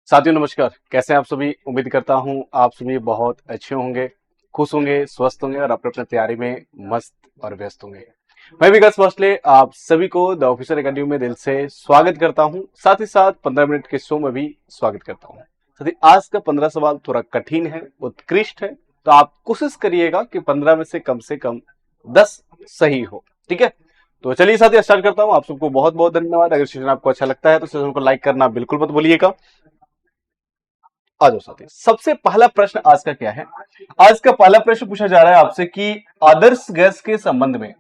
साथियों नमस्कार, कैसे हैं आप सभी। उम्मीद करता हूं आप सभी बहुत अच्छे होंगे, खुश होंगे, स्वस्थ होंगे और अपने अपने तैयारी में मस्त और व्यस्त होंगे। मैं विकास भोसले आप सभी को द ऑफिशियल एकेडमी में दिल से स्वागत करता हूं। साथ ही साथ 15 मिनट के शो में भी स्वागत करता हूं। साथ ही आज का 15 सवाल थोड़ा कठिन है, उत्कृष्ट है, तो आप कोशिश करिएगा कि 15 में से कम 10 सही हो। ठीक है, तो चलिए साथी स्टार्ट करता हूं। आप सबको बहुत बहुत धन्यवाद। अगर सेशन आपको अच्छा लगता है तो सेशन को लाइक करना बिल्कुल मत भूलिएगा। आ जाओ साथी, सबसे पहला प्रश्न आज का क्या है। आज का पहला प्रश्न पूछा जा रहा है आपसे कि आदर्श गैस के संबंध में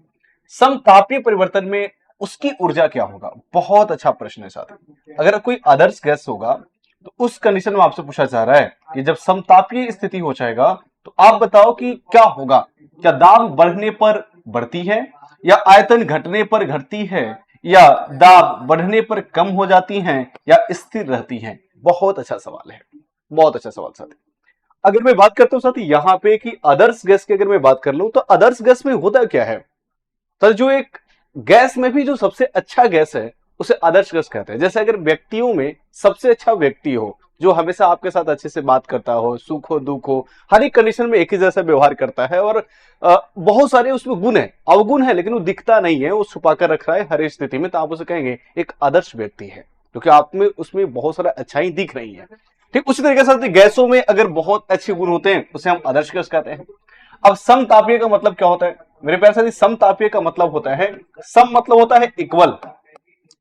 समतापीय परिवर्तन में उसकी ऊर्जा क्या होगा। बहुत अच्छा प्रश्न है साथी। अगर कोई आदर्श गैस होगा तो उस कंडीशन में आपसे पूछा जा रहा है कि जब समतापीय स्थिति हो जाएगा तो आप बताओ कि क्या होगा। क्या दाब बढ़ने पर बढ़ती है, या आयतन घटने पर घटती है, या दाब बढ़ने पर कम हो जाती है, या स्थिर रहती है। बहुत अच्छा सवाल है, बहुत अच्छा सवाल साथी। अगर मैं बात करता हूं साथी यहाँ पे कि आदर्श गैस की अगर मैं बात कर लूं तो आदर्श गैस में होता क्या है। तो जो एक गैस में भी जो सबसे अच्छा गैस है उसे आदर्श गैस कहते हैं। जैसे अगर व्यक्तियों में सबसे अच्छा व्यक्ति हो, जो हमेशा आपके साथ अच्छे से बात करता हो, सुख हो दुख हो, हर एक कंडीशन में एक ही जैसा व्यवहार करता है, और बहुत सारे उसमें गुण है, अवगुण है, लेकिन वो दिखता नहीं है, वो छुपा कर रख रहा है हर स्थिति में, तो आप उसे कहेंगे एक आदर्श व्यक्ति है, क्योंकि आप में उसमें बहुत सारा अच्छाई दिख रही है। ठीक उसी तरीके से गैसों में अगर बहुत अच्छे गुण होते हैं उसे हम आदर्श गैस कहते हैं। अब समतापीय का मतलब क्या होता है मेरे प्यारे साथी। समतापीय का मतलब होता है, सम मतलब होता है इक्वल,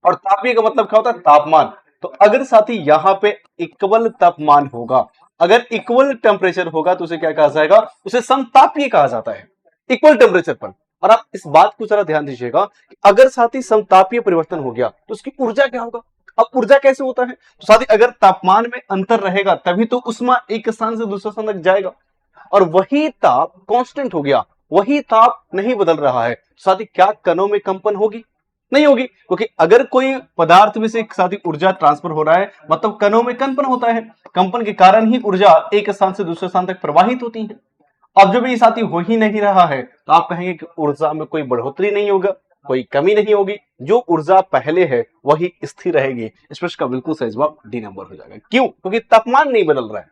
और तापीय का मतलब क्या होता है तापमान। तो अगर साथी यहाँ पे इक्वल तापमान होगा, अगर इक्वल टेम्परेचर होगा तो उसे क्या कहा जाएगा, उसे समतापीय कहा जाता है, इक्वल टेम्परेचर पर। और आप इस बात को जरा ध्यान दीजिएगा कि अगर साथी समतापीय परिवर्तन हो गया तो उसकी ऊर्जा क्या होगा। अब ऊर्जा कैसे होता है, तो साथी अगर तापमान में अंतर रहेगा तभी तो उष्मा एक स्थान से दूसरे स्थान तक जाएगा, और वही ताप कांस्टेंट हो गया, वही ताप नहीं बदल रहा है, साथी क्या कणों में कंपन होगी, नहीं होगी। क्योंकि अगर कोई पदार्थ में से साथी ऊर्जा ट्रांसफर हो रहा है मतलब कणों में कंपन होता है, कंपन के कारण ही ऊर्जा एक स्थान से दूसरे स्थान तक प्रवाहित होती है। अब जब ये साथी हो ही नहीं रहा है तो आप कहेंगे कि ऊर्जा में कोई बढ़ोतरी नहीं होगा, कोई कमी नहीं होगी, जो ऊर्जा पहले है वही स्थिर रहेगी। इस प्रश्न का बिल्कुल सही जवाब डी नंबर हो जाएगा। क्यों, क्योंकि तापमान नहीं बदल रहा है,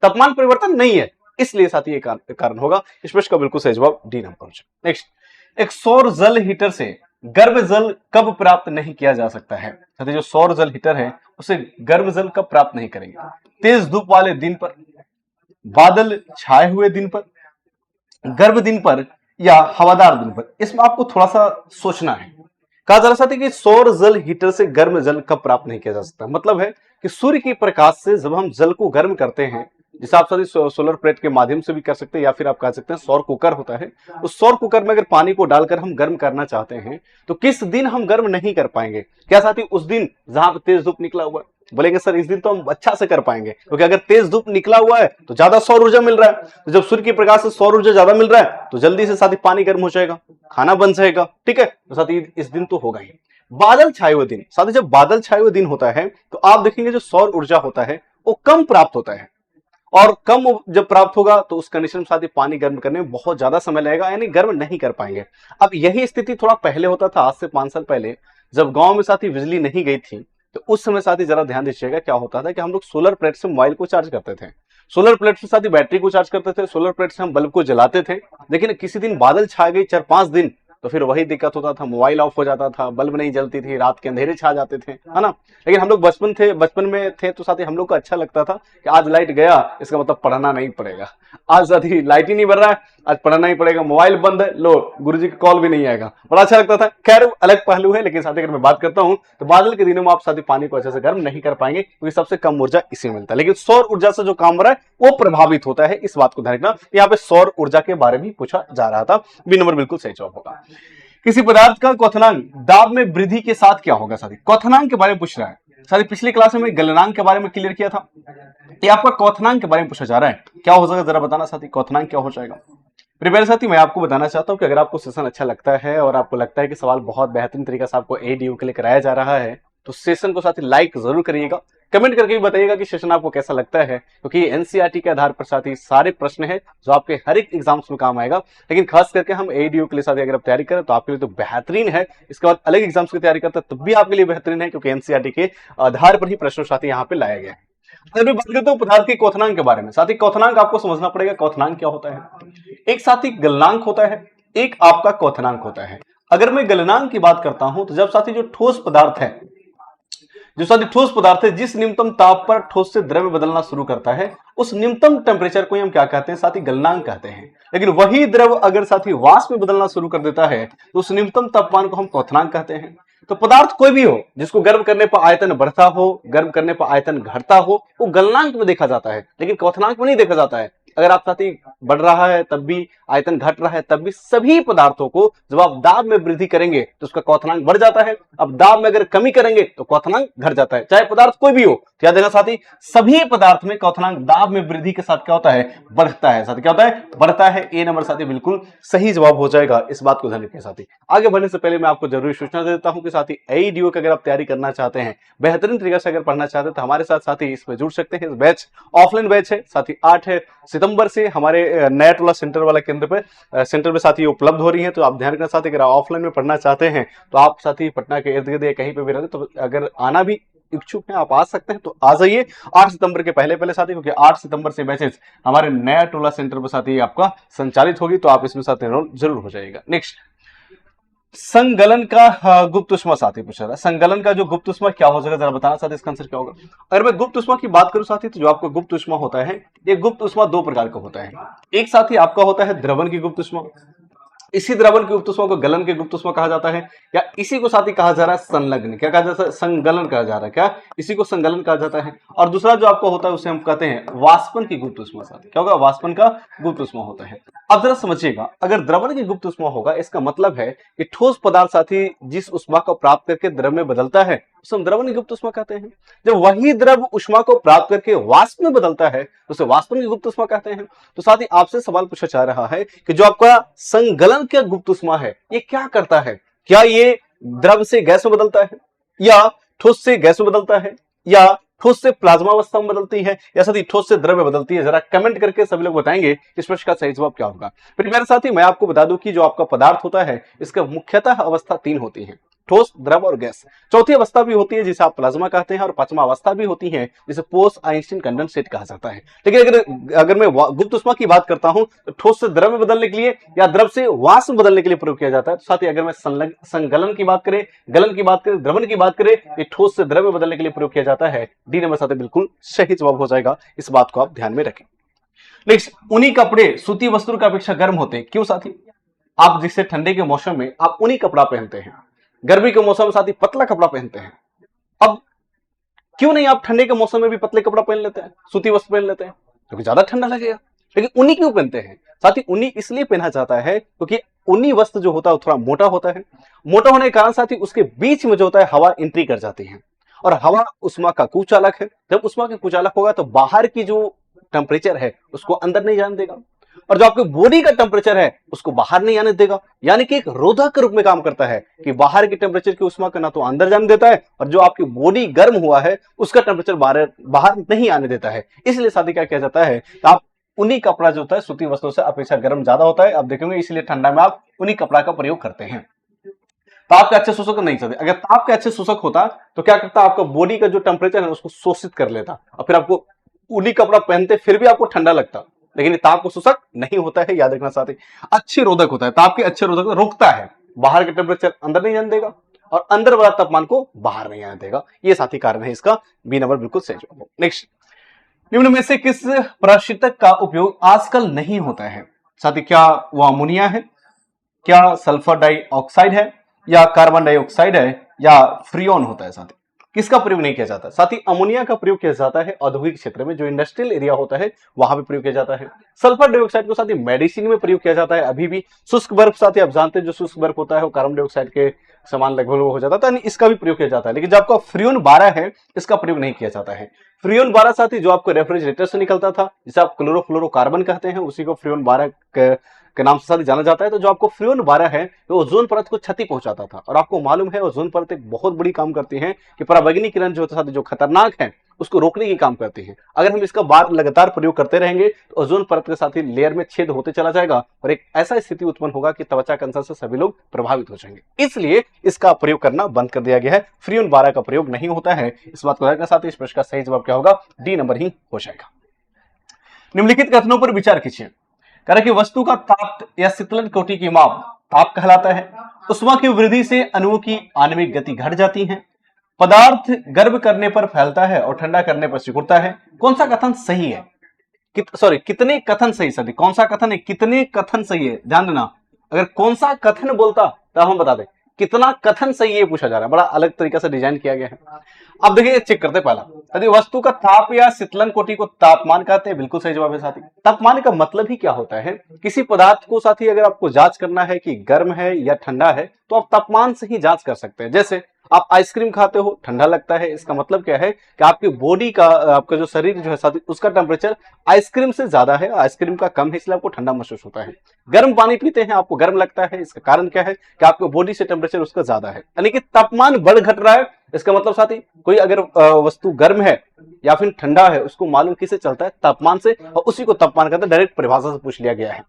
तापमान परिवर्तन नहीं है, इसलिए साथी ये कारण होगा। इस प्रश्न का बिल्कुल सही जवाब डी नंबर हो जाएगा। नेक्स्ट, एक सौर जल हीटर से गर्म जल कब प्राप्त नहीं किया जा सकता है। साथी जो सौर जल हीटर है उसे गर्म जल कब प्राप्त नहीं करेंगे, तेज धूप वाले दिन पर, बादल छाए हुए दिन पर, गर्म दिन पर, या हवादार दिन पर। इसमें आपको थोड़ा सा सोचना है। कहा जा रहा है कि सौर जल हीटर से गर्म जल कब प्राप्त नहीं किया जा सकता, मतलब है कि सूर्य के प्रकाश से जब हम जल को गर्म करते हैं, जिसे आप सभी सोलर प्लेट के माध्यम से भी कर सकते हैं, या फिर आप कह सकते हैं सौर कुकर होता है, उस सौर कुकर में अगर पानी को डालकर हम गर्म करना चाहते हैं तो किस दिन हम गर्म नहीं कर पाएंगे। क्या साथी, उस दिन जहां पर तेज धूप निकला हुआ है। बोलेंगे सर इस दिन तो हम अच्छा से कर पाएंगे, क्योंकि अगर तेज धूप निकला हुआ है तो ज्यादा सौर ऊर्जा मिल रहा है, तो जब सूर्य के प्रकाश से सौर ऊर्जा ज्यादा मिल रहा है तो जल्दी से साथी पानी गर्म हो जाएगा, खाना बन जाएगा। ठीक है, तो साथी इस दिन तो होगा ही। बादल छाए हुए दिन, साथी जब बादल छाए हुए दिन होता है तो आप देखेंगे जो सौर ऊर्जा होता है वो कम प्राप्त होता है, और कम जब प्राप्त होगा तो उस कंडीशन में साथी पानी गर्म करने में बहुत ज्यादा समय लगेगा, यानी गर्म नहीं कर पाएंगे। अब यही स्थिति थोड़ा पहले होता था, आज से 5 साल पहले, जब गांव में साथी बिजली नहीं गई थी, तो उस समय साथी जरा ध्यान दीजिएगा क्या होता था कि हम लोग सोलर प्लेट से मोबाइल को चार्ज करते थे, सोलर प्लेट से साथी बैटरी को चार्ज करते थे, सोलर प्लेट से हम बल्ब को जलाते थे। लेकिन किसी दिन बादल छा गई 4-5 दिन तो फिर वही दिक्कत होता था, मोबाइल ऑफ हो जाता था, बल्ब नहीं जलती थी, रात के अंधेरे छा जाते थे, है ना। लेकिन हम लोग बचपन में थे तो साथी हम लोग को अच्छा लगता था कि आज लाइट गया इसका मतलब पढ़ना नहीं पड़ेगा, आज साथी लाइट ही नहीं बढ़ रहा है, आज पढ़ना ही पड़ेगा, मोबाइल बंद है, लो गुरुजी का कॉल भी नहीं आएगा, बड़ा अच्छा लगता था। खैर अलग पहलू है, लेकिन साथी अगर मैं बात करता हूं तो बादल के दिनों में आप साथी पानी को अच्छे से गर्म नहीं कर पाएंगे, क्योंकि सबसे कम ऊर्जा इसी में मिलता है। लेकिन सौर ऊर्जा से जो काम हो रहा है वो प्रभावित होता है, इस बात को ध्यान रखना। यहाँ पे सौर ऊर्जा के बारे में पूछा जा रहा था, बी नंबर बिल्कुल सही जवाब होगा। किसी पदार्थ का क्वथनांक दाब में वृद्धि के साथ क्या होगा। साथी क्वथनांक के बारे में पूछ रहा है। साथी पिछली क्लास में गलनांक के बारे में क्लियर किया था, ये आपका क्वथनांक के बारे में पूछा जा रहा है। क्या हो जाएगा जरा बताना साथी, क्वथनांक क्या हो जाएगा। प्रिपेयर साथी मैं आपको बताना चाहता हूं कि अगर आपको सेशन अच्छा लगता है और आपको लगता है कि सवाल बहुत बेहतरीन तरीके से आपको एडीयू के लिए कराया जा रहा है तो सेशन को साथी लाइक जरूर करिएगा, कमेंट करके भी बताइएगा कि सेशन आपको कैसा लगता है, क्योंकि एनसीईआरटी के आधार पर साथी सारे प्रश्न हैं जो आपके हर एक एग्जाम्स में काम आएगा। लेकिन खास करके हम एडीयू के लिए साथी अगर आप तैयारी करें तो आपके लिए तो बेहतरीन है, इसके बाद अलग एग्जाम्स की तैयारी करते हैं तब भी आपके लिए बेहतरीन है, क्योंकि एनसीईआरटी के आधार पर ही प्रश्न साथी यहाँ पे लाया गया है। अगर मैं बात करता हूं पदार्थ के क्वथनांक के बारे में, साथी क्वथनांक आपको समझना पड़ेगा क्वथनांक क्या होता है। एक साथी गलनांक होता है, एक आपका क्वथनांक होता है। अगर मैं गलनांक की बात करता हूं तो जब साथी जो ठोस पदार्थ है, जो साथी ठोस पदार्थ है जिस न्यूनतम ताप पर ठोस से द्रव्य बदलना शुरू करता है, उस न्यूनतम टेम्परेचर को हम क्या कहते हैं साथी, गलनांक कहते हैं। लेकिन वही द्रव अगर साथी वाष्प में बदलना शुरू कर देता है तो उस न्यूनतम तापमान को हम क्वथनांक कहते हैं। तो पदार्थ कोई भी हो जिसको गर्म करने पर आयतन बढ़ता हो, गर्म करने पर आयतन घटता हो, वो गलनांक में देखा जाता है, लेकिन क्वथनांक में नहीं देखा जाता है। अगर आप साथी बढ़ रहा है तब भी, आयतन घट रहा है तब भी, सभी पदार्थों को जब आप दाब में वृद्धि करेंगे तो उसका क्वथनांक बढ़ जाता है। अब दाब में अगर कमी करेंगे तो क्वथनांक घट जाता है, चाहे पदार्थ कोई भी हो। क्या देना साथी, सभी पदार्थ में क्वथनांक दाब में वृद्धि के साथ क्या होता है, बढ़ता है। साथी क्या होता है, बढ़ता है। ए नंबर साथी बिल्कुल सही जवाब हो जाएगा, इस बात को ध्यान रखिए साथी। आगे बढ़ने से पहले मैं आपको जरूरी सूचना दे देता हूं कि साथी एईडीओ की अगर आप तैयारी करना चाहते हैं, बेहतरीन तरीके से अगर पढ़ना चाहते हैं तो हमारे साथ साथी इसमें जुड़ सकते हैं। इस बैच ऑफलाइन बैच है साथी, 8 सितंबर से हमारे नया टोला सेंटर वाला केंद्र पे सेंटर में साथी उपलब्ध हो रही है। तो आप ध्यान रखना साथी, अगर ऑफलाइन में पढ़ना चाहते हैं तो आप साथी पटना के इर्द गिर्द कहीं पे भी रहते तो अगर आना भी इच्छुक हैं आप आ सकते हैं तो आ जाइए 8 सितंबर के पहले साथी, क्योंकि 8 सितंबर से बैचेस हमारे नया टोला सेंटर पर साथी आपका संचालित होगी, तो आप इसमें साथ एनरोल जरूर हो जाएगा। नेक्स्ट, संगलन का गुप्त उष्मा साथी पूछ रहा है। संगलन का जो गुप्त उष्मा क्या हो जाएगा जरा बताना साथी, इसका आंसर क्या होगा। अगर मैं गुप्त उष्मा की बात करूं साथी तो जो आपका गुप्त उष्मा होता है, ये गुप्त उष्मा दो प्रकार का होता है। एक साथी आपका होता है द्रवण की गुप्त उष्मा, इसी द्रवण की गुप्त उष्मा को गलन के गुप्त उष्मा कहा जाता है, या इसी को साथी कहा जा रहा है संलग्न, क्या कहा जाता है, संगलन कहा जा रहा है, क्या इसी को संगलन कहा जाता है। और दूसरा जो आपको होता है उसे हम कहते हैं वाष्पन की गुप्त उष्मा साथी, क्या होगा, वाष्पन का गुप्त उष्मा होता है। अब जरा समझिएगा, अगर द्रवण की गुप्त उष्मा होगा इसका मतलब है कि ठोस पदार्थ साथी जिस उष्मा को प्राप्त करके द्रव में बदलता है उसे हम द्रवण की गुप्त उष्मा कहते हैं। जब वही द्रव उष्मा को प्राप्त करके वाष्प में बदलता है तो उसे वाष्पन की गुप्त उष्मा कहते हैं। तो साथी आपसे सवाल पूछा जा रहा है कि जो आपका संगलन का गुप्त उष्मा है ये क्या करता है, क्या ये द्रव से गैस में बदलता है, या ठोस से गैस में बदलता है, या ठोस से प्लाज्मा अवस्था में बदलती है, या साथी ठोस से द्रव में बदलती है। जरा कमेंट करके सभी लोग बताएंगे इस प्रश्न का सही जवाब क्या होगा। फिर मेरे साथी मैं आपको बता दूं कि जो आपका पदार्थ होता है इसका मुख्यतः अवस्था 3 होती है, ठोस, द्रव और गैस। चौथी अवस्था भी होती है जिसे आप प्लाज्मा कहते हैं, और पांचवा अवस्था भी होती है जिसे पोस्ट आइंस्टीन कंडेंसेट कहा जाता है। लेकिन अगर मैं गुप्त उष्मा की बात करता हूं तो ठोस से द्रव में बदलने के लिए या द्रव से वाष्प में बदलने के लिए प्रयोग किया जाता है। साथ ही अगर मैं संगलन की बात करें, गलन की बात करें, द्रवण की बात करें, ये ठोस से द्रव में बदलने के लिए प्रयोग किया जाता है। डी नंबर साथ बिल्कुल सही जवाब हो जाएगा, इस बात को आप ध्यान में रखें। नेक्स्ट, ऊनी कपड़े सूती वस्त्रों की अपेक्षा गर्म होते हैं, क्यों साथी। आप जिससे ठंडे के मौसम में आप ऊनी कपड़ा पहनते हैं, गर्मी के मौसम में साथी पतला कपड़ा पहनते हैं। अब क्यों नहीं आप ठंडे के मौसम में भी पतले कपड़ा पहन लेते हैं, सूती वस्त्र पहन लेते हैं, क्योंकि ज्यादा ठंडा लगेगा। लेकिन ऊनी क्यों पहनते हैं साथी, ऊनी इसलिए पहना जाता है क्योंकि ऊनी वस्त्र जो होता है थोड़ा मोटा होता है। मोटा होने के कारण साथी उसके बीच में जो होता है हवा एंट्री कर जाती है, और हवा उष्मा का कुचालक है। जब उष्मा का कुचालक होगा तो बाहर की जो टेम्परेचर है उसको अंदर नहीं जाने देगा, और जो आपके बॉडी का टेम्परेचर है उसको बाहर नहीं आने देगा। यानी कि एक रोधक के रूप में काम करता है कि बाहर के टेम्परेचर की उष्मा को ना तो अंदर जाने देता है, और जो आपकी बॉडी गर्म हुआ है उसका टेम्परेचर बाहर नहीं आने देता है। इसलिए साथी क्या किया जाता है, तो आप ऊनी कपड़ा जो होता है सूती वस्त्रों से अपेक्षा गर्म ज्यादा होता है, आप देखेंगे, इसलिए ठंडा में आप ऊनी कपड़ा का प्रयोग करते हैं। ताप के अच्छे शोषक नहीं सकते, अगर ताप के अच्छे शोषक होता तो क्या करता, आपका बॉडी का जो टेम्परेचर है उसको शोषित कर लेता, और फिर आपको ऊनी कपड़ा पहनते फिर भी आपको ठंडा लगता। लेकिन ये ताप को शोषक नहीं होता है, याद रखना साथी। अच्छे रोधक होता है, ताप के अच्छे रोधक रोकता है, बाहर के टेम्परेचर अंदर नहीं जाने देगा और अंदर वाला तापमान को बाहर नहीं आने देगा। ये साथी कारण है इसका, बी नंबर बिल्कुल सही जवाब। नेक्स्ट, निम्न में से किस प्रशीतक का उपयोग आजकल नहीं होता है साथी, क्या वो अमोनिया है, क्या सल्फर डाइऑक्साइड है, या कार्बन डाइऑक्साइड है, या फ्रियोन होता है साथी। किसका प्रयोग नहीं किया जाता साथी, अमोनिया का प्रयोग किया जाता है औद्योगिक क्षेत्र में, जो इंडस्ट्रियल एरिया होता है वहां पे प्रयोग किया जाता है। सल्फर डाइऑक्साइड को साथी मेडिसिन में प्रयोग किया जाता है अभी भी। शुष्क बर्फ साथी आप जानते हैं, जो शुष्क बर्फ होता है वो कार्बन डाइऑक्साइड के समान लगभग हो जाता है, इसका भी प्रयोग किया जाता है। लेकिन जो आपका फ्रियोन 12 है इसका प्रयोग नहीं किया जाता है। फ्रियोन 12 साथी जो आपको रेफ्रिजरेटर से निकलता था, जिसे आप क्लोरोफ्लोरोकार्बन कहते हैं, उसी को फ्रियोन 12 के नाम से साथ जाना जाता है। तो जो आपको फ्रियोन 12 है वो ओजोन परत को क्षति पहुंचाता था, और आपको मालूम है ओजोन परत एक बहुत बड़ी काम करती है कि पराबैंगनी किरण जो साथी जो खतरनाक है उसको रोकने की काम करती हैं। अगर हम इसका बार लगातार प्रयोग करते रहेंगे तो ओजोन परत के साथ ही लेयर में छेद होते चला जाएगा और एक ऐसा स्थिति उत्पन्न होगा कि त्वचा कैंसर से सभी लोग प्रभावित हो जाएंगे। इसलिए इसका प्रयोग करना बंद कर दिया गया है। फ्रीऑन 12 का प्रयोग नहीं होता है। इस बात को ध्यान के साथ इस प्रश्न का सही जवाब क्या होगा? डी नंबर ही हो जाएगा। निम्नलिखित कथनों पर विचार कीजिए। कह रहा कि वस्तु का ताप या शीतलन कोटि की माप ताप कहलाता है। उष्मा की वृद्धि से अणुओं की आणविक गति घट जाती है। पदार्थ गर्म करने पर फैलता है और ठंडा करने पर सिकुड़ता है। कौन सा कथन सही है? कितने कथन सही सदी? कौन सा कथन है? कितने कथन सही है? ध्यान देना, अगर कौन सा कथन बोलता तो हम बता दें कितना कथन सही है पूछा जा रहा है। बड़ा अलग तरीका से डिजाइन किया गया है। अब देखिए चेक करते पहला, यदि वस्तु का ताप या शीतलन कोटि को तापमान कहते हैं, बिल्कुल सही जवाब है साथी। तापमान का मतलब ही क्या होता है? किसी पदार्थ को साथी अगर आपको जांच करना है कि गर्म है या ठंडा है तो आप तापमान से ही जांच कर सकते हैं। जैसे आप आइसक्रीम खाते हो, ठंडा लगता है, इसका मतलब क्या है कि आपकी बॉडी का, आपका जो शरीर जो है साथी, उसका टेम्परेचर आइसक्रीम से ज्यादा है, आइसक्रीम का कम है, इसलिए आपको ठंडा महसूस होता है। गर्म पानी पीते हैं, आपको गर्म लगता है, इसका कारण क्या है कि आपके बॉडी से टेम्परेचर उसका ज्यादा है, यानी कि तापमान बढ़ घट रहा है। इसका मतलब साथी कोई अगर वस्तु गर्म है या फिर ठंडा है उसको मालूम किससे चलता है? तापमान से, और उसी को तापमान कहते हैं। डायरेक्ट परिभाषा से पूछ लिया गया है।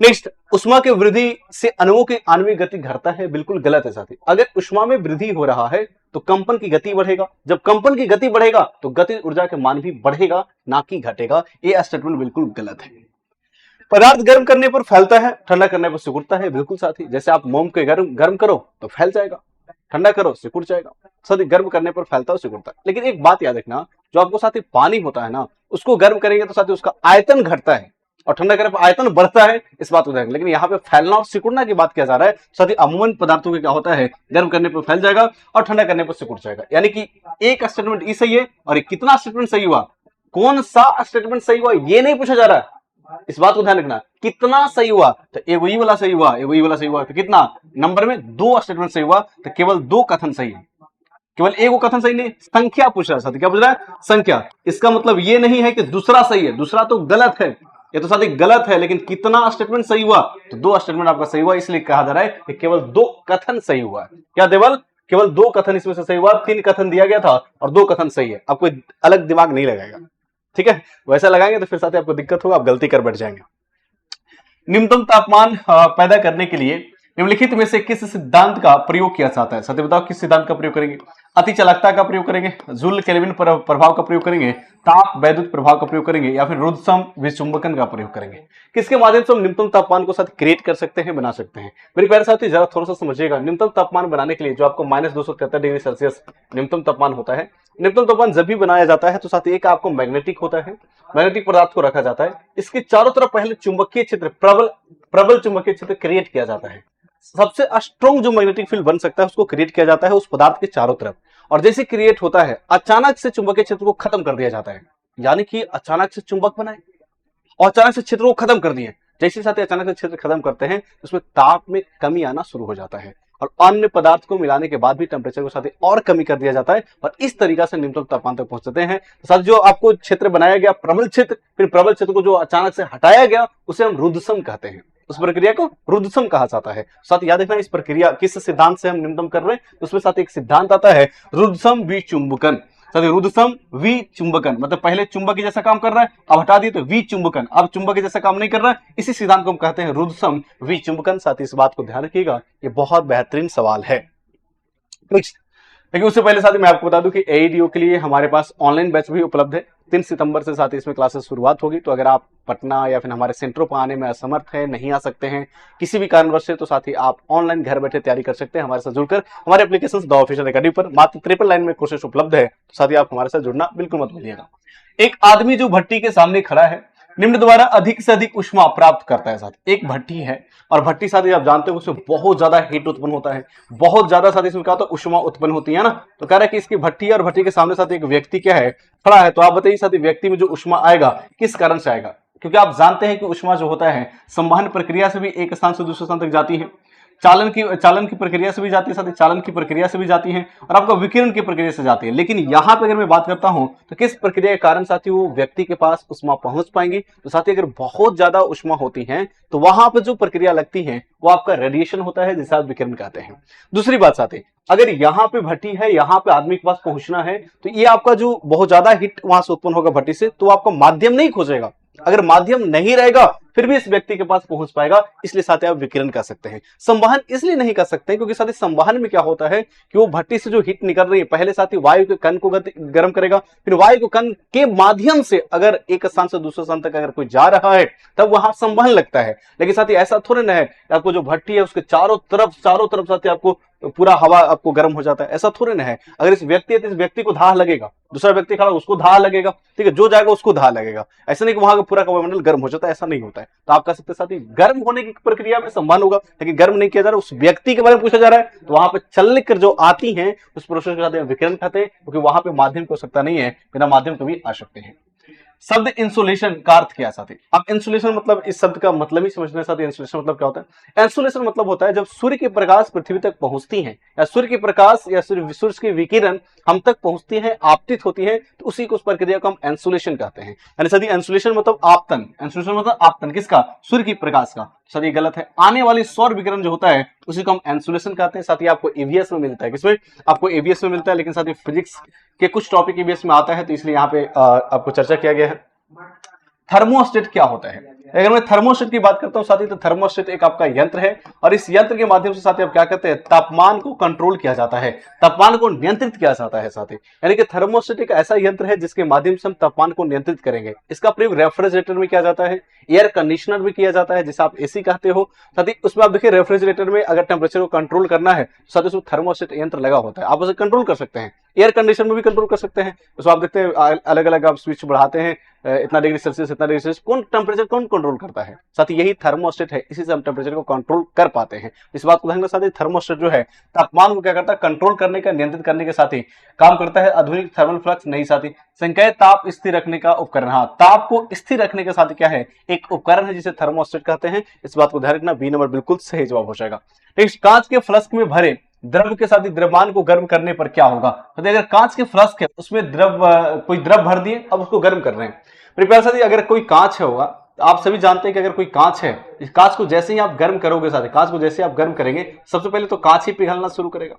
नेक्स्ट, उष्मा की वृद्धि से अणुओं की आणविक गति घटता है, बिल्कुल गलत है साथी। अगर उष्मा में वृद्धि हो रहा है तो कंपन की गति बढ़ेगा। जब कंपन की गति बढ़ेगा तो गति ऊर्जा के मान भी बढ़ेगा, ना कि घटेगा। ये स्टेटमेंट बिल्कुल गलत है। पदार्थ गर्म करने पर फैलता है, ठंडा करने पर सिकुड़ता है, बिल्कुल साथी। जैसे आप मोम के गर्म करो तो फैल जाएगा, ठंडा करो सिकुड़ जाएगा। साथी गर्म करने पर फैलता है, सिकुड़ता है। लेकिन एक बात याद रखना, जो आपको साथी पानी होता है ना, उसको गर्म करेंगे तो साथी उसका आयतन घटता है और ठंडा करने पर आयतन बढ़ता है, इस बात को ध्यान। लेकिन यहाँ पे फैलना और सिकुड़ना की बात किया जा रहा है। साथ ही अमूमन पदार्थों के क्या होता है? गर्म करने पर फैल जाएगा और ठंडा करने पर सिकुड़ जाएगा। यानी कि एक स्टेटमेंट ई सही है और कितना स्टेटमेंट सही हुआ, कौन सा स्टेटमेंट सही हुआ ये नहीं पूछा जा रहा है। इस बात को ध्यान रखना, कितना सही हुआ तो ये वही वाला सही हुआ, ये वही वाला सही हुआ। तो कितना नंबर में 2 स्टेटमेंट सही हुआ, तो केवल 2 कथन सही है, केवल एक कथन सही नहीं। संख्या पूछ रहा है साथी, क्या पूछ रहा है? संख्या। इसका मतलब ये नहीं है कि दूसरा सही है, दूसरा तो गलत है, ये तो साथी गलत है। लेकिन कितना स्टेटमेंट सही हुआ? तो 2 स्टेटमेंट आपका सही हुआ, इसलिए कहा जा रहा है कि केवल 2 कथन सही हुआ है। क्या देवल? केवल 2 कथन इसमें से सही हुआ। 3 कथन दिया गया था और 2 कथन सही है। आप कोई अलग दिमाग नहीं लगाएगा, ठीक है? वैसा लगाएंगे तो फिर साथी आपको दिक्कत होगा, आप गलती कर बैठ जाएंगे। न्यूनतम तापमान पैदा करने के लिए निम्नलिखित में से किस सिद्धांत का प्रयोग किया जाता है? साथी बताओ किस सिद्धांत का प्रयोग करेंगे? अति चालकता का प्रयोग करेंगे, जूल केल्विन प्रभाव का प्रयोग करेंगे, ताप वैद्युत प्रभाव का प्रयोग करेंगे, या फिर रुद्धसम विचुंबकन का प्रयोग करेंगे? किसके माध्यम से हम न्यूनतम तापमान को साथ क्रिएट कर सकते हैं, बना सकते हैं? मेरे प्यारे साथी जरा थोड़ा सा समझिएगा। न्यूनतम तापमान बनाने के लिए जो आपको -273 डिग्री सेल्सियस न्यूनतम तापमान होता है, न्यूनतम तापमान जब भी बनाया जाता है तो साथ ही एक आपको मैग्नेटिक होता है, मैग्नेटिक पदार्थ को रखा जाता है। इसके चारों तरफ पहले चुंबकीय क्षेत्र, प्रबल चुंबकीय क्षेत्र क्रिएट किया जाता है। सबसे स्ट्रॉन्ग जो मैग्नेटिक फील्ड बन सकता है उसको क्रिएट किया जाता है उस पदार्थ के चारों तरफ। और जैसे क्रिएट होता है अचानक से चुंबकीय क्षेत्र को खत्म कर दिया जाता है, यानी कि अचानक से चुंबक बनाए और अचानक से क्षेत्र को खत्म कर दिए। जैसे साथ ही अचानक से क्षेत्र खत्म करते हैं उसमें ताप में कमी आना शुरू हो जाता है और अन्य पदार्थ को मिलाने के बाद भी टेम्परेचर को साथ ही और कमी कर दिया जाता है और इस तरीका से न्यूनतम तापमान तक पहुंचते हैं। साथ जो आपको क्षेत्र बनाया गया प्रबल क्षेत्र, फिर प्रबल क्षेत्र को जो अचानक से हटाया गया उसे हम रुद्धसम कहते हैं। उस प्रक्रिया को रुद्धसम कहा जाता है। साथ याद रखना इस प्रक्रिया किस सिद्धांत से हम न्यूनतम कर रहे हैं, उसमें साथ एक सिद्धांत आता है रुद्धसम विचुंबकन। रुद्धसम विचुंबकन मतलब पहले चुंबक जैसा काम कर रहा है, अब हटा दिए तो विचुंबकन, अब चुंबक जैसा काम नहीं कर रहा है। इसी सिद्धांत को हम कहते हैं रुद्धसम विचुंबकन। साथ ही इस बात को ध्यान रखिएगा, ये बहुत बेहतरीन सवाल है। लेकिन उससे पहले साथ ही मैं आपको बता दूं कि एईडीओ के लिए हमारे पास ऑनलाइन बैच भी उपलब्ध है। 3 सितंबर से साथ ही इसमें क्लासेस शुरुआत होगी। तो अगर आप पटना या फिर हमारे सेंटरों पर आने में असमर्थ हैं, नहीं आ सकते हैं किसी भी कारणवश से, तो साथ ही आप ऑनलाइन घर बैठे तैयारी कर सकते हैं हमारे साथ जुड़कर। हमारे एप्लीकेशन द ऑफिशियल एकेडमी पर मात्र 999 में कोर्सेस उपलब्ध है। तो साथ ही आप हमारे साथ जुड़ना बिल्कुल मत भूलिएगा। एक आदमी जो भट्टी के सामने खड़ा है निम्न द्वारा अधिक से अधिक उष्मा प्राप्त करता है। साथ एक भट्टी है और भट्टी साथ ही आप जानते हो उसमें बहुत ज्यादा हीट उत्पन्न होता है, बहुत ज्यादा साथ इसमें क्या होता है उष्मा उत्पन्न होती है ना। तो कह रहा है कि इसकी भट्टी और भट्टी के सामने साथ एक व्यक्ति क्या है खड़ा है। तो आप बताइए साथ व्यक्ति में जो उष्मा आएगा किस कारण से आएगा? क्योंकि आप जानते हैं कि उष्मा जो होता है संवहन प्रक्रिया से भी एक स्थान से दूसरे स्थान तक जाती है। चालन की प्रक्रिया से भी जाती है, साथ ही चालन की प्रक्रिया से भी जाती है और आपका विकिरण की प्रक्रिया से जाती है। लेकिन यहाँ पे अगर मैं बात करता हूं तो किस प्रक्रिया के कारण साथी वो व्यक्ति के पास उष्मा पहुंच पाएंगी, तो साथी अगर बहुत ज्यादा उष्मा होती है तो वहां पर जो प्रक्रिया लगती है वो आपका रेडिएशन होता है, जिसे आप विकिरण कहते हैं। दूसरी बात साथी, अगर यहाँ पे भट्टी है, यहाँ पे आदमी के पास पहुंचना है, तो ये आपका जो बहुत ज्यादा हीट वहां से उत्पन्न होगा भट्टी से, तो आपका माध्यम नहीं खोजेगा। अगर माध्यम नहीं रहेगा फिर भी इस व्यक्ति के पास पहुंच पाएगा, इसलिए साथी आप विकिरण कर सकते हैं। संवहन इसलिए नहीं कर सकते क्योंकि साथी संवहन में क्या होता है कि वो भट्टी से जो हीट निकल रही है, पहले साथी वायु के कण को गर्म करेगा, फिर वायु के कण के माध्यम से अगर एक स्थान से दूसरे स्थान तक अगर कोई जा रहा है तब वहां संवहन लगता है। लेकिन साथी ऐसा थोड़ा ना है आपको जो भट्टी है उसके चारों तरफ साथी आपको पूरा हवा आपको गर्म हो जाता है, ऐसा थोड़े ना है। अगर इस व्यक्ति है तो इस व्यक्ति को धाह लगेगा, दूसरा व्यक्ति खड़ा उसको धाह लगेगा, ठीक है, जो जाएगा उसको धाह लगेगा। ऐसा नहीं कि वहां का पूरा वायुमंडल गर्म हो जाता है, ऐसा नहीं होता है। तो आप कह सकते साथी गर्म होने की प्रक्रिया में संवहन होगा, लेकिन गर्म नहीं किया जा रहा, उस व्यक्ति के बारे में पूछा जा रहा है, तो वहां पर चल कर जो आती है उस प्रोसेस को कहते हैं विकिरण कहते हैं, क्योंकि वहां पे माध्यम की आवश्यकता नहीं है, बिना माध्यम के भी आ सकते हैं। शब्द इंसुलेशन का अर्थ क्या साथी? अब इंसुलेशन मतलब इस शब्द का मतलब ही समझना है साथी। इंसुलेशन मतलब क्या होता है? इंसुलेशन मतलब होता है जब सूर्य की प्रकाश पृथ्वी तक पहुंचती है, या सूर्य की प्रकाश या सूर्य की विकिरण हम तक पहुंचती है, आपतित होती है, तो उसी को उस प्रक्रिया को हम इंसुलेशन कहते हैं। यानी साथी इंसुलेशन मतलब आपतन, इंसुलेशन मतलब आपतन किसका? सूर्य की प्रकाश का। साथी गलत है, आने वाली सौर विकिरण जो होता है उसी को हम इंसुलेशन कहते हैं। साथी आपको ईवीएस में मिलता है, किसमें? आपको ईवीएस में मिलता है, लेकिन साथी फिजिक्स के कुछ टॉपिक ईवीएस में आता है, तो इसलिए यहाँ पे आपको चर्चा किया गया है। थर्मोस्टेट क्या होता है? अगर मैं थर्मोस्टेट की बात करता हूं साथी, तो थर्मोस्टेट एक आपका यंत्र है और इस यंत्र के माध्यम से साथी आप क्या करते हैं? तापमान को कंट्रोल किया जाता है, तापमान को नियंत्रित किया जाता है साथी। यानी कि थर्मोस्टेट एक ऐसा यंत्र है जिसके माध्यम से हम तापमान को नियंत्रित करेंगे। इसका प्रयोग रेफ्रिजरेटर में किया जाता है, एयर कंडीशनर में किया जाता है, जिसे आप एसी कहते हो साथी। उसमें आप देखिए रेफ्रिजरेटर में अगर टेम्परेचर को कंट्रोल करना है साथी उसमें थर्मोस्टेट यंत्र लगा होता है, आप उसे कंट्रोल कर सकते हैं। एयर कंडीशन में भी कंट्रोल कर सकते हैं, उसमें आप देखते हैं अलग अलग आप स्विच बढ़ाते हैं, इतना डिग्री सेल्सियस इतना डिग्री सेल्सियस, कौन टेम्परेचर कौन कंट्रोल करता है? साथी यही थर्मोस्टेट है, इसी से हम टेम्परेचर को कंट्रोल कर पाते हैं। इस बात को ध्यान रखना साथी, थर्मोस्टेट जो है तापमान को क्या करता है? कंट्रोल करने का, नियंत्रित करने के साथ ही काम करता है। आधुनिक थर्मल फ्लक्स नहीं साथी, संख्या ताप स्थिर रखने का उपकरण। हाँ, ताप को स्थिर रखने के साथ क्या है? एक उपकरण है जिसे थर्मोस्टेट कहते हैं। इस बात को ध्यान रखना, बी नंबर बिल्कुल सही जवाब हो जाएगा। नेक्स्ट, कांच के फ्लास्क में भरे द्रव के साथ द्रव्यमान को गर्म करने पर क्या होगा? तो अगर कांच के फ्लास्क है उसमें कोई द्रव भर दिए, अब उसको गर्म कर रहे हैं। प्रिपेयर साथी, अगर कोई कांच है होगा, तो आप सभी जानते हैं कि अगर कोई कांच है, इस कांच को जैसे ही आप गर्म करोगे साथी, कांच को जैसे आप गर्म करेंगे सबसे पहले तो कांच ही पिघलना शुरू करेगा,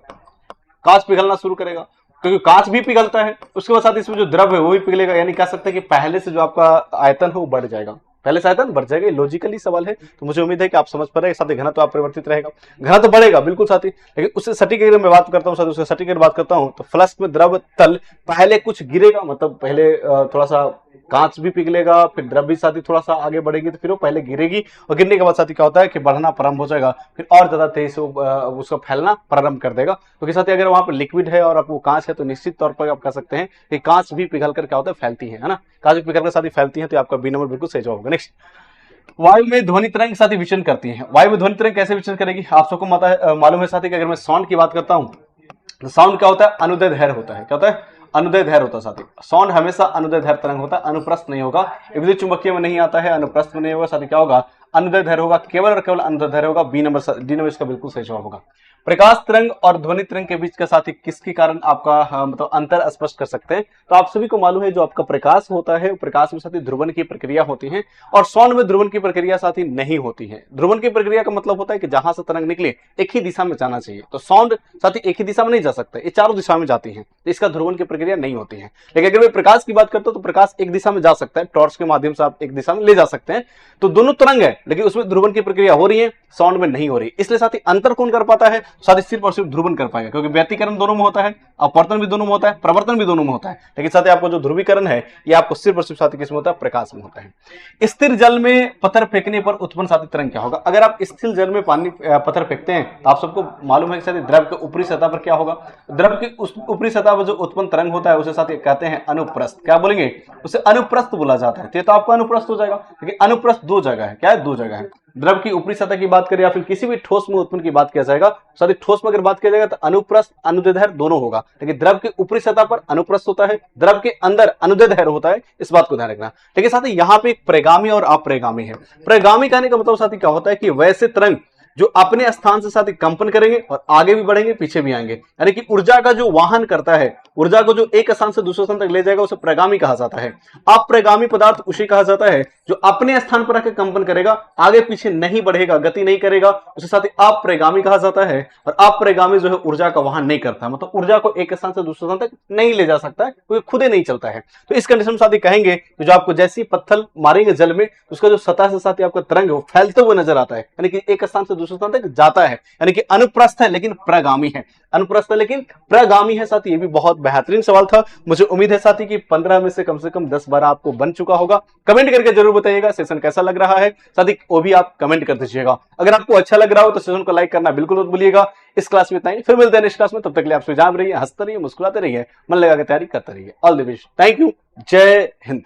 कांच पिघलना शुरू करेगा, क्योंकि कांच भी पिघलता है। उसके बाद साथ इसमें जो द्रव है वो भी पिघलेगा, यानी कह सकते हैं कि पहले से जो आपका आयतन है वो बढ़ जाएगा, पहले से आयतन बढ़ जाएगा। लॉजिकली सवाल है, तो मुझे उम्मीद है कि आप समझ पा रहे हैं। साथी घना तो आप परिवर्तित रहेगा, घना तो बढ़ेगा बिल्कुल साथी, लेकिन उससे सटीक अगर मैं बात करता हूँ साथी, उससे सटीक अगर बात करता हूँ तो फ्लास्क में द्रव तल पहले कुछ गिरेगा, मतलब पहले थोड़ा सा कांच भी पिघलेगा, फिर द्रव भी साथी थोड़ा सा आगे बढ़ेगी, तो फिर वो पहले गिरेगी और गिरने के बाद साथी क्या होता है कि बढ़ना प्रारंभ हो जाएगा, फिर और ज्यादा तेजी से उसका फैलना प्रारंभ कर देगा। क्योंकि साथी अगर वहां पर लिक्विड है और आपको कांच है तो निश्चित तौर पर आप कह सकते हैं कि कांच भी पिघल कर क्या होता है? फैलती है ना, कांच भी पिघल कर साथी फैलती है, तो आपका बी नंबर बिल्कुल सही जवाब होगा। नेक्स्ट, वायु में ध्वनि तरंग साथी विचरण करती है। वायु में ध्वनि तरंग कैसे विचरण करेगी? आप सबको मालूम है साथी कि अगर मैं साउंड की बात करता हूं तो साउंड क्या होता है? अनुदैर्ध्य धैर्य होता है। क्या होता है? अनुदैर्ध्य धैर्य होता है साथी। साउंड हमेशा अनुदैर्ध्य धैर्य तरंग होता है, अनुप्रस्थ नहीं होगा। विद्युत चुंबकीय में नहीं आता है, अनुप्रस्थ में नहीं होगा साथी। क्या होगा? अनुदैर्ध्य धैर्य होगा, केवल और केवल अनुदैर्ध्य धैर्य होगा। डी नंबर इसका बिल्कुल सही जवाब होगा। प्रकाश तरंग और ध्वनि तरंग के बीच का साथी किसके कारण आपका मतलब अंतर स्पष्ट कर सकते हैं? तो आप सभी को मालूम है जो आपका प्रकाश होता है, प्रकाश में साथी ध्रुवन की प्रक्रिया होती है और साउंड में ध्रुवन की प्रक्रिया साथी नहीं होती है। ध्रुवन की प्रक्रिया का मतलब होता है कि जहां से तरंग निकले एक ही दिशा में जाना चाहिए, तो साउंड साथी एक ही दिशा में नहीं जा सकता, ये चारों दिशा में जाती है, तो इसका ध्रुवन की प्रक्रिया नहीं होती है। लेकिन अगर मैं प्रकाश की बात करता हूं तो प्रकाश एक दिशा में जा सकता है, टॉर्च के माध्यम से आप एक दिशा में ले जा सकते हैं, तो दोनों तरंग है, लेकिन उसमें ध्रुवन की प्रक्रिया हो रही है, साउंड में नहीं हो रही। इसलिए साथी अंतर कौन कर पाता है? साथी सिर्फ और सिर्फ ध्रुवन कर पाएगा, क्योंकि व्यतिकरण दोनों में होता है, अपवर्तन भी दोनों में होता है, प्रवर्तन भी दोनों में होता है, लेकिन साथी आपको जो ध्रुवीकरण है ये आपको सिर्फ और सिर्फ साथी किसमें होता है? प्रकाश में होता है। स्थिर जल में पत्थर फेंकने पर उत्पन्न साथी तरंग क्या होगा? अगर आप स्थिर जल में पानी पत्थर फेंकते हैं तो आप सबको मालूम है कि साथी द्रव के ऊपरी सतह पर क्या होगा? द्रव की उस ऊपरी सतह पर जो उत्पन्न तरंग होता है उसे साथी कहते हैं अनुप्रस्थ। क्या बोलेंगे? उसे अनुप्रस्थ बोला जाता है। तो आपका अनुप्रस्थ हो जाएगा, क्योंकि अनुप्रस्थ दो जगह है। क्या है? दो जगह है। द्रव की ऊपरी सतह की बात करें या फिर किसी भी ठोस में उत्पन्न की बात किया जाएगा, साथी ठोस में अगर बात किया जाएगा तो अनुप्रस्थ अनुदैर्ध्य धैर्य दोनों होगा, लेकिन द्रव के ऊपरी सतह पर अनुप्रस्थ होता है, द्रव के अंदर अनुदैर्ध्य धैर्य होता है। इस बात को ध्यान रखना। लेकिन साथी यहाँ पे एक प्रेगामी और अप्रेगामी है। प्रेगामी कहने का मतलब साथी क्या होता है कि वैसे तरंग जो अपने स्थान से साथ ही कंपन करेंगे और आगे भी बढ़ेंगे, पीछे भी आएंगे। यानी कि ऊर्जा का जो वाहन करता है, ऊर्जा को जो एक स्थान से दूसरे स्थान तक ले जाएगा, उसे प्रगामी कहा जाता है। अप्रगामी पदार्थ उसे कहा जाता है जो अपने स्थान पर आकर कंपन करेगा, आगे पीछे नहीं बढ़ेगा, गति नहीं करेगा, उसे साथ ही अप्रगामी कहा जाता है। और अप्रगामी जो है ऊर्जा का वाहन नहीं करता, मतलब ऊर्जा को एक स्थान से दूसरे स्थान तक नहीं ले जा सकता है, क्योंकि खुद ही नहीं चलता है। तो इस कंडीशन में साथ ही कहेंगे कि जो आपको जैसे ही पत्थर मारेंगे जल में, उसका जो सतह से साथ ही आपका तरंग है वो फैलते हुए नजर आता है, यानी कि एक स्थान से दूसरे स्थान तक जाता है, यानी कि अनुप्रस्थ है लेकिन प्रगामी है, अनुप्रस्थ है लेकिन प्रगामी है। साथी ये भी बहुत बेहतरीन सवाल था। मुझे उम्मीद है साथी कि 15 में से कम 10-12 आपको बन चुका होगा। कमेंट करके जरूर बताइएगा सेशन कैसा लग रहा है, साथी वो भी आप कमेंट कर दीजिएगा। अगर आपको अच्छा लग रहा हो तो सेशन को लाइक करना बिल्कुल मत भूलिएगा। इस क्लास में इतना ही, फिर मिलते हैं नेक्स्ट क्लास में। तब तक के लिए आप सुझाव रहिए, हंसते रहिए, मुस्कुराते रहिए, मन लगा के तैयारी करते रहिए। All the best, thank you, जय हिंद।